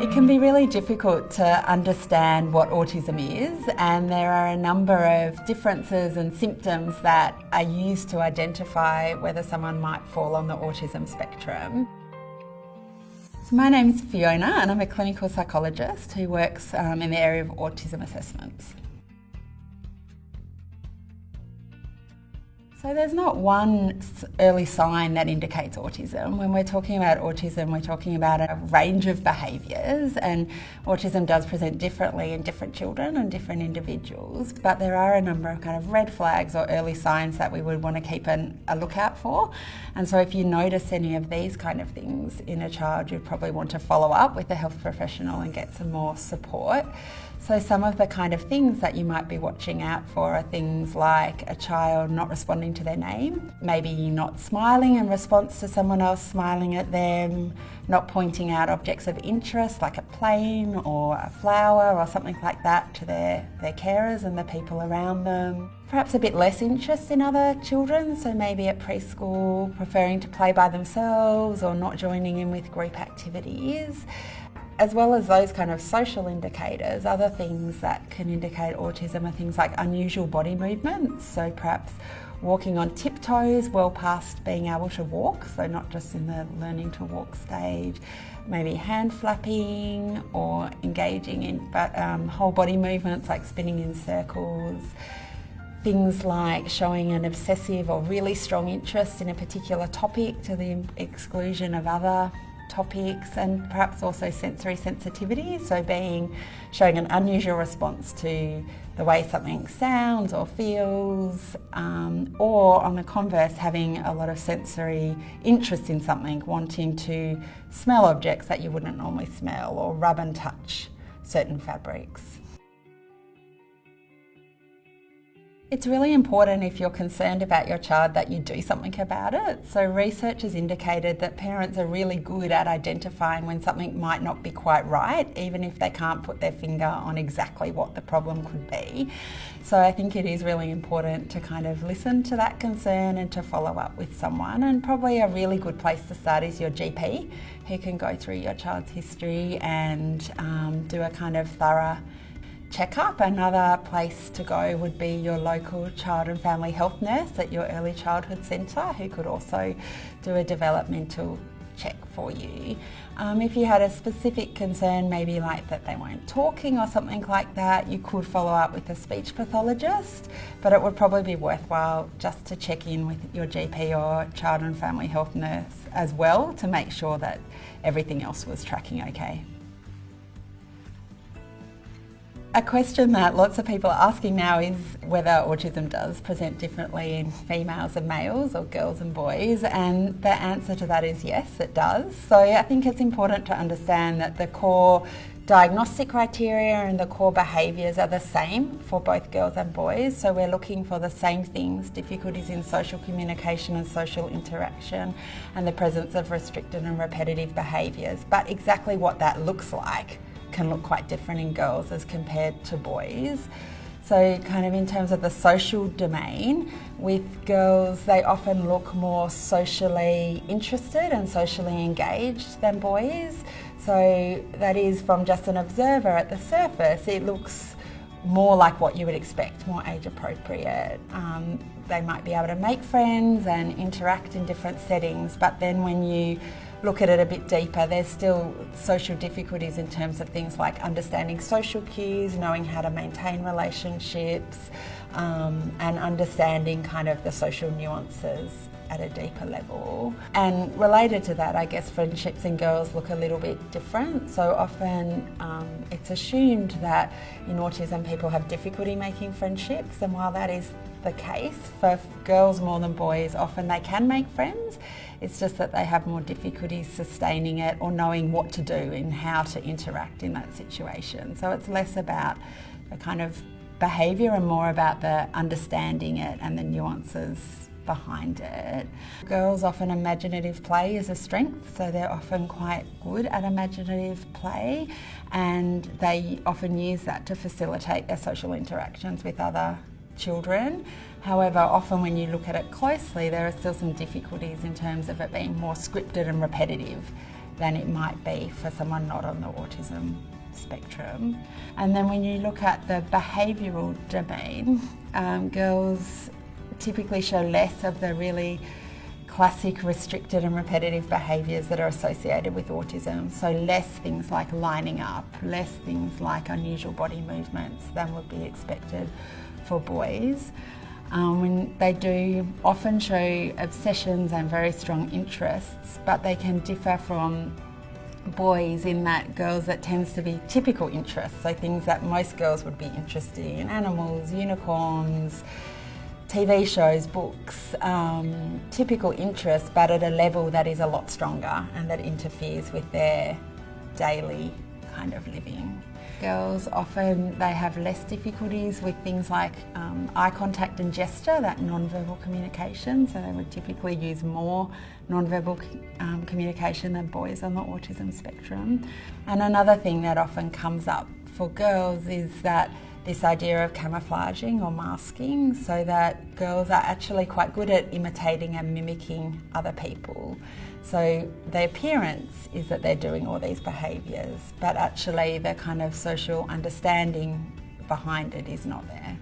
It can be really difficult to understand what autism is, and there are a number of differences and symptoms that are used to identify whether someone might fall on the autism spectrum. So my name's Fiona and I'm a clinical psychologist who works in the area of autism assessments. So there's not one early sign that indicates autism. When we're talking about autism, we're talking about a range of behaviours, and autism does present differently in different children and different individuals, but there are a number of kind of red flags or early signs that we would want to keep a lookout for. And so if you notice any of these kind of things in a child, you'd probably want to follow up with a health professional and get some more support. So some of the kind of things that you might be watching out for are things like a child not responding to their name, maybe not smiling in response to someone else smiling at them, not pointing out objects of interest like a plane or a flower or something like that to their carers and the people around them. Perhaps a bit less interest in other children, so maybe at preschool preferring to play by themselves or not joining in with group activities. As well as those kind of social indicators, other things that can indicate autism are things like unusual body movements, so perhaps walking on tiptoes well past being able to walk, so not just in the learning to walk stage, maybe hand flapping or engaging in whole body movements like spinning in circles. Things like showing an obsessive or really strong interest in a particular topic to the exclusion of other topics, and perhaps also sensory sensitivity, so showing an unusual response to the way something sounds or feels, or on the converse having a lot of sensory interest in something, wanting to smell objects that you wouldn't normally smell or rub and touch certain fabrics. It's really important if you're concerned about your child that you do something about it. So research has indicated that parents are really good at identifying when something might not be quite right, even if they can't put their finger on exactly what the problem could be. So I think it is really important to kind of listen to that concern and to follow up with someone. And probably a really good place to start is your GP, who can go through your child's history and do a kind of thorough check-up. Another place to go would be your local child and family health nurse at your early childhood centre, who could also do a developmental check for you. If you had a specific concern, maybe like that they weren't talking or something like that, you could follow up with a speech pathologist, but it would probably be worthwhile just to check in with your GP or child and family health nurse as well to make sure that everything else was tracking okay. A question that lots of people are asking now is whether autism does present differently in females and males or girls and boys, and the answer to that is yes, it does. So I think it's important to understand that the core diagnostic criteria and the core behaviours are the same for both girls and boys, so we're looking for the same things: difficulties in social communication and social interaction, and the presence of restricted and repetitive behaviours. But exactly what that looks like can look quite different in girls as compared to boys. So kind of in terms of the social domain, with girls they often look more socially interested and socially engaged than boys. So that is, from just an observer at the surface, it looks more like what you would expect, more age appropriate. They might be able to make friends and interact in different settings, but then when you look at it a bit deeper, there's still social difficulties in terms of things like understanding social cues, knowing how to maintain relationships, and understanding kind of the social nuances at a deeper level. And related to that, I guess friendships in girls look a little bit different. So often it's assumed that in autism people have difficulty making friendships, and while that is the case for girls more than boys, often they can make friends. It's just that they have more difficulties sustaining it or knowing what to do and how to interact in that situation. So it's less about the kind of behaviour and more about the understanding it and the nuances behind it. Girls often imaginative play is a strength, so they're often quite good at imaginative play, and they often use that to facilitate their social interactions with other children. However, often when you look at it closely, there are still some difficulties in terms of it being more scripted and repetitive than it might be for someone not on the autism spectrum. And then when you look at the behavioural domain, girls typically show less of the really classic restricted and repetitive behaviours that are associated with autism. So less things like lining up, less things like unusual body movements than would be expected for boys. When they do often show obsessions and very strong interests, but they can differ from boys in that girls, that tends to be typical interests, so things that most girls would be interested in: animals, unicorns, TV shows, books, typical interests, but at a level that is a lot stronger and that interferes with their daily kind of living. Girls often, they have less difficulties with things like eye contact and gesture, that non-verbal communication, so they would typically use more non-verbal communication than boys on the autism spectrum. And another thing that often comes up for girls is that this idea of camouflaging or masking, so that girls are actually quite good at imitating and mimicking other people. So the appearance is that they're doing all these behaviours, but actually the kind of social understanding behind it is not there.